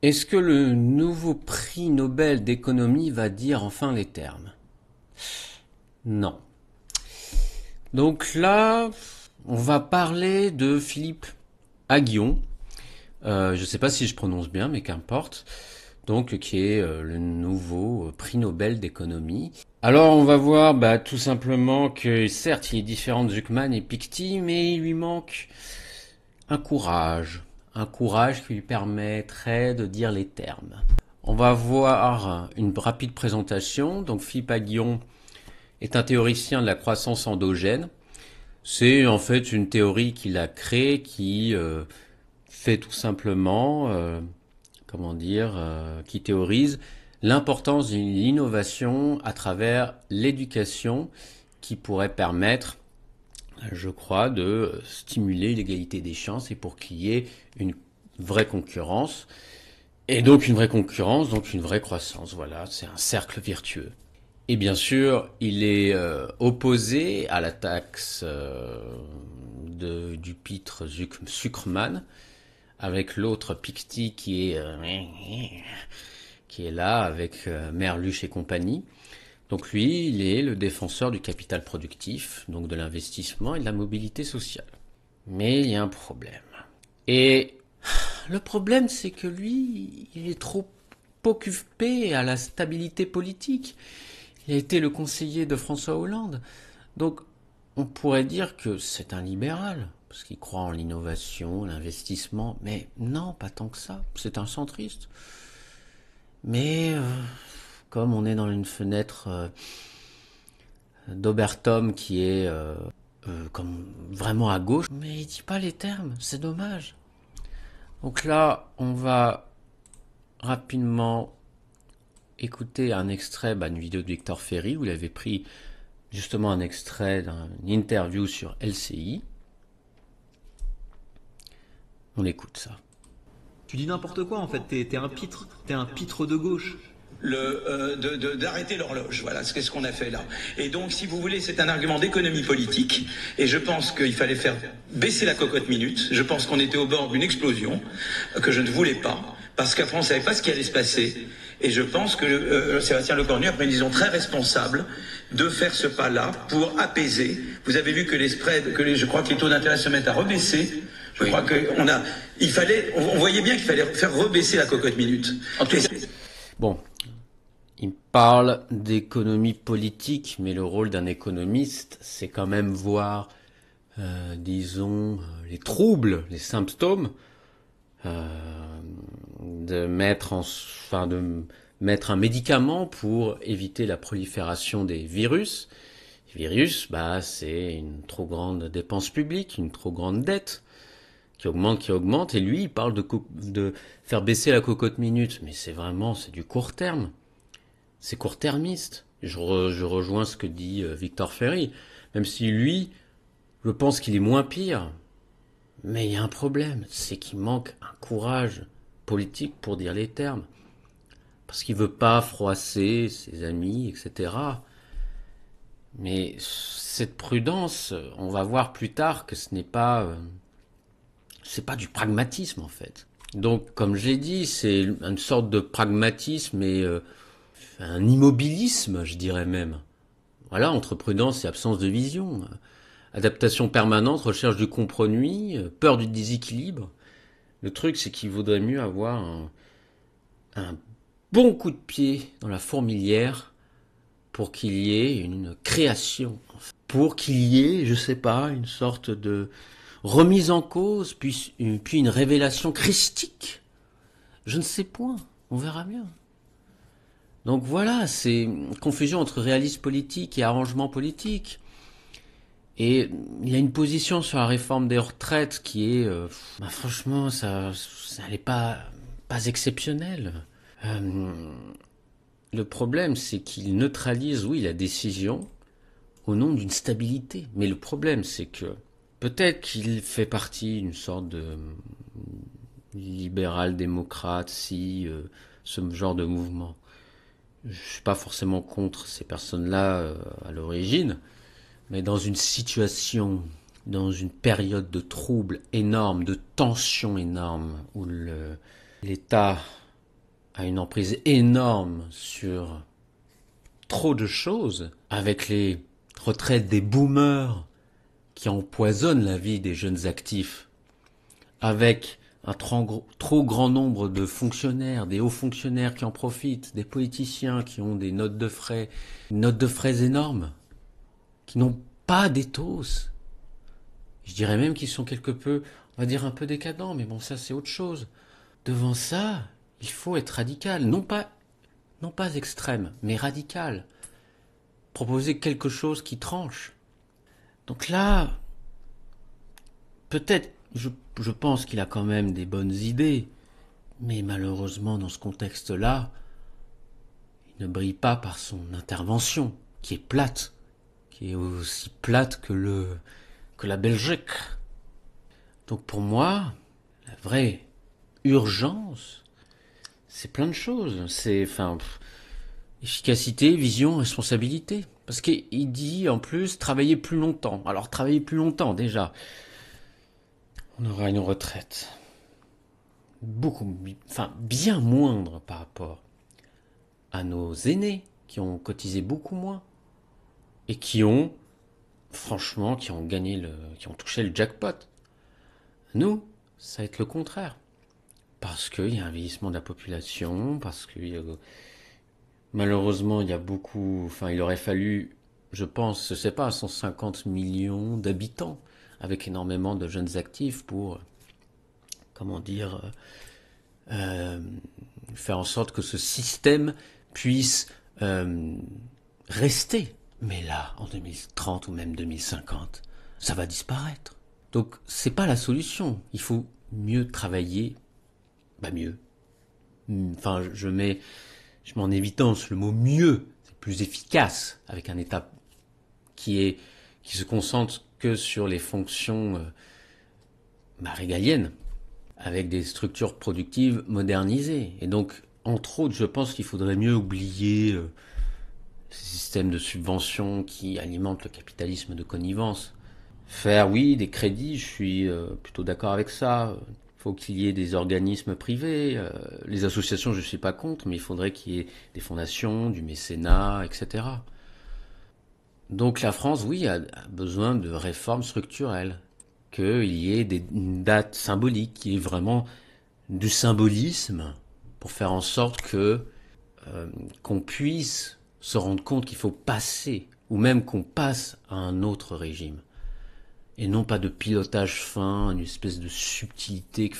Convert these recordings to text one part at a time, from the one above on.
Est-ce que le nouveau prix Nobel d'économie va dire enfin les termes? Non. Donc là, on va parler de Philippe Aghion. Je ne sais pas si je prononce bien, mais qu'importe. Donc, qui est le nouveau prix Nobel d'économie. Alors, on va voir tout simplement que certes, il est différent de Zuckman et Piketty, mais il lui manque un courage. Un courage qui lui permettrait de dire les termes. On va voir une rapide présentation. Donc, Philippe Aghion est un théoricien de la croissance endogène. C'est en fait une théorie qu'il a créée qui fait tout simplement, qui théorise l'importance de l'innovation à travers l'éducation qui pourrait permettre, je crois, de stimuler l'égalité des chances et pour qu'il y ait une vraie concurrence. Et donc une vraie concurrence, donc une vraie croissance. Voilà, c'est un cercle vertueux. Et bien sûr, il est opposé à la taxe du pitre Sucreman, avec l'autre Piketty qui est là avec Merluche et compagnie. Donc lui, il est le défenseur du capital productif, donc de l'investissement et de la mobilité sociale. Mais il y a un problème. Et le problème, c'est que lui, il est trop occupé à la stabilité politique. Il a été le conseiller de François Hollande. Donc, on pourrait dire que c'est un libéral, parce qu'il croit en l'innovation, l'investissement. Mais non, pas tant que ça. C'est un centriste. Mais comme on est dans une fenêtre d'Obertom qui est comme vraiment à gauche, mais il dit pas les termes, c'est dommage. Donc là, on va rapidement écouter un extrait d'une vidéo de Victor Ferry. Vous l'avez pris justement un extrait d'une interview sur LCI. On écoute ça. Tu dis n'importe quoi en fait, t'es un pitre de gauche. D'arrêter l'horloge, voilà, c'est ce qu'on a fait là. Et donc, si vous voulez, c'est un argument d'économie politique, et je pense qu'il fallait faire baisser la cocotte minute. Je pense qu'on était au bord d'une explosion, que je ne voulais pas, parce qu'après on ne savait pas ce qui allait se passer. Et je pense que Sébastien Lecornu a pris une décision très responsable de faire ce pas-là pour apaiser. Vous avez vu que les spreads, je crois que les taux d'intérêt se mettent à rebaisser. Je crois on voyait bien qu'il fallait faire rebaisser la cocotte minute. Bon, il parle d'économie politique, mais le rôle d'un économiste, c'est quand même voir, les troubles, les symptômes, de mettre un médicament pour éviter la prolifération des virus. Les virus, c'est une trop grande dépense publique, une trop grande dette qui augmente, et lui, il parle de faire baisser la cocotte minute, mais c'est du court terme. C'est court-termiste. Je rejoins ce que dit Victor Ferry, même si lui, je pense qu'il est moins pire. Mais il y a un problème, c'est qu'il manque un courage politique pour dire les termes. Parce qu'il veut pas froisser ses amis, etc. Mais cette prudence, on va voir plus tard que c'est pas du pragmatisme en fait. Donc, comme j'ai dit, c'est une sorte de pragmatisme et un immobilisme, je dirais même. Voilà, entre prudence et absence de vision. Adaptation permanente, recherche du compromis, peur du déséquilibre. Le truc, c'est qu'il vaudrait mieux avoir un bon coup de pied dans la fourmilière pour qu'il y ait une création. Pour qu'il y ait, je sais pas, une sorte de remise en cause, puis une révélation christique. Je ne sais point, on verra bien. Donc voilà, c'est une confusion entre réalisme politique et arrangement politique. Et il y a une position sur la réforme des retraites qui est, franchement, ça n'est pas exceptionnel. Le problème, c'est qu'il neutralise, oui, la décision au nom d'une stabilité. Mais le problème, c'est que peut-être qu'il fait partie d'une sorte de libéral-démocrate, ce genre de mouvement. Je suis pas forcément contre ces personnes-là à l'origine, mais dans une situation, dans une période de troubles énormes, de tensions énormes, où l'État a une emprise énorme sur trop de choses, avec les retraites des boomers qui empoisonnent la vie des jeunes actifs, avec un trop grand nombre de fonctionnaires, des hauts fonctionnaires qui en profitent, des politiciens qui ont des notes de frais énormes, qui n'ont pas d'éthos. Je dirais même qu'ils sont quelque peu, on va dire un peu décadents, mais bon, ça c'est autre chose. Devant ça, il faut être radical, non pas extrême, mais radical. Proposer quelque chose qui tranche. Donc là, peut-être, je pense qu'il a quand même des bonnes idées, mais malheureusement, dans ce contexte-là, il ne brille pas par son intervention, qui est plate, qui est aussi plate que la Belgique. Donc pour moi, la vraie urgence, c'est plein de choses. C'est, efficacité, vision, responsabilité. Parce qu'il dit en plus travailler plus longtemps. Alors travailler plus longtemps déjà. On aura une retraite bien moindre par rapport à nos aînés qui ont cotisé beaucoup moins et qui ont touché le jackpot. Nous, ça va être le contraire. Parce qu'il y a un vieillissement de la population, parce que malheureusement, il aurait fallu, je pense, 150 millions d'habitants, avec énormément de jeunes actifs pour, faire en sorte que ce système puisse rester. Mais là, en 2030 ou même 2050, ça va disparaître. Donc, c'est pas la solution. Il faut mieux travailler, mieux. Je mets en évidence le mot mieux, c'est plus efficace, avec un État qui se concentre que sur les fonctions régaliennes, avec des structures productives modernisées. Et donc, entre autres, je pense qu'il faudrait mieux oublier ces systèmes de subventions qui alimentent le capitalisme de connivence. Faire, oui, des crédits, je suis plutôt d'accord avec ça. Il faut qu'il y ait des organismes privés. Les associations, je ne suis pas contre, mais il faudrait qu'il y ait des fondations, du mécénat, etc. Donc la France, oui, a besoin de réformes structurelles. Qu'il y ait une date symbolique, qu'il y ait vraiment du symbolisme pour faire en sorte qu'on puisse se rendre compte qu'il faut passer, ou même qu'on passe à un autre régime. Et non pas de pilotage fin, une espèce de subtilité,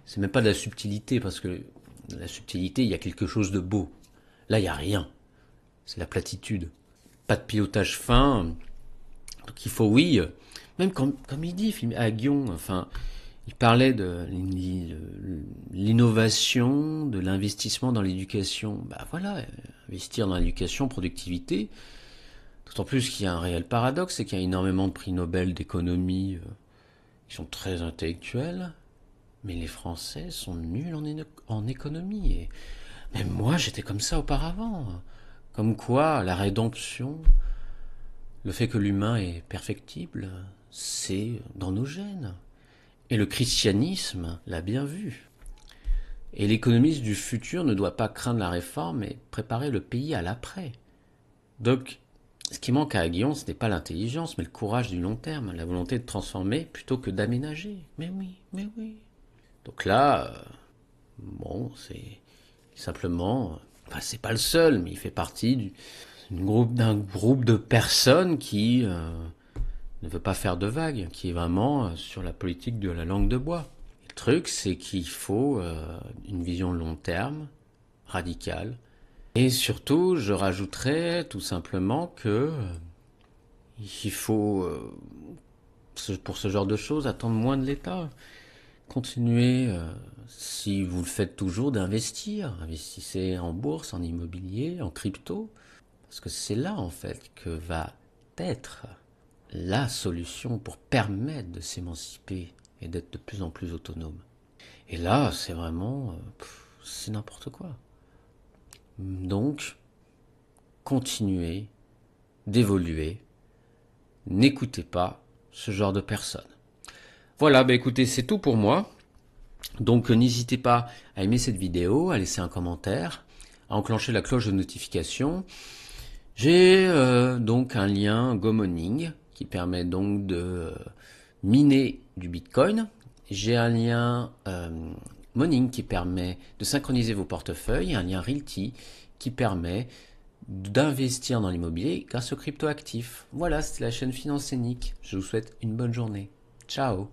c'est même pas de la subtilité, parce que la subtilité, il y a quelque chose de beau. Là, il n'y a rien. C'est la platitude. Pas de pilotage fin. Donc il faut, oui, même comme il dit, à Guion, il parlait de l'innovation, de l'investissement dans l'éducation. Investir dans l'éducation, productivité. D'autant plus qu'il y a un réel paradoxe, c'est qu'il y a énormément de prix Nobel d'économie qui sont très intellectuels, mais les Français sont nuls en économie. Et même moi, j'étais comme ça auparavant. Comme quoi, la rédemption, le fait que l'humain est perfectible, c'est dans nos gènes. Et le christianisme l'a bien vu. Et l'économiste du futur ne doit pas craindre la réforme, mais préparer le pays à l'après. Donc, ce qui manque à Guillaume, ce n'est pas l'intelligence, mais le courage du long terme, la volonté de transformer plutôt que d'aménager. Mais oui. Donc là, c'est simplement, c'est pas le seul, mais il fait partie d'un groupe de personnes qui ne veut pas faire de vagues, qui est vraiment sur la politique de la langue de bois. Le truc, c'est qu'il faut une vision long terme, radicale. Et surtout, je rajouterais tout simplement que il faut, pour ce genre de choses, attendre moins de l'État. Continuez, si vous le faites toujours, d'investir. Investissez en bourse, en immobilier, en crypto. Parce que c'est là, en fait, que va être la solution pour permettre de s'émanciper et d'être de plus en plus autonome. Et là, c'est vraiment, c'est n'importe quoi. Donc, continuez d'évoluer. N'écoutez pas ce genre de personnes. Voilà, écoutez, c'est tout pour moi. Donc n'hésitez pas à aimer cette vidéo, à laisser un commentaire, à enclencher la cloche de notification. J'ai donc un lien GoMoning qui permet donc de miner du Bitcoin. J'ai un lien Moning qui permet de synchroniser vos portefeuilles, un lien Realty qui permet d'investir dans l'immobilier grâce aux cryptoactifs. Voilà, c'était la chaîne Finance Scénique. Je vous souhaite une bonne journée. Ciao.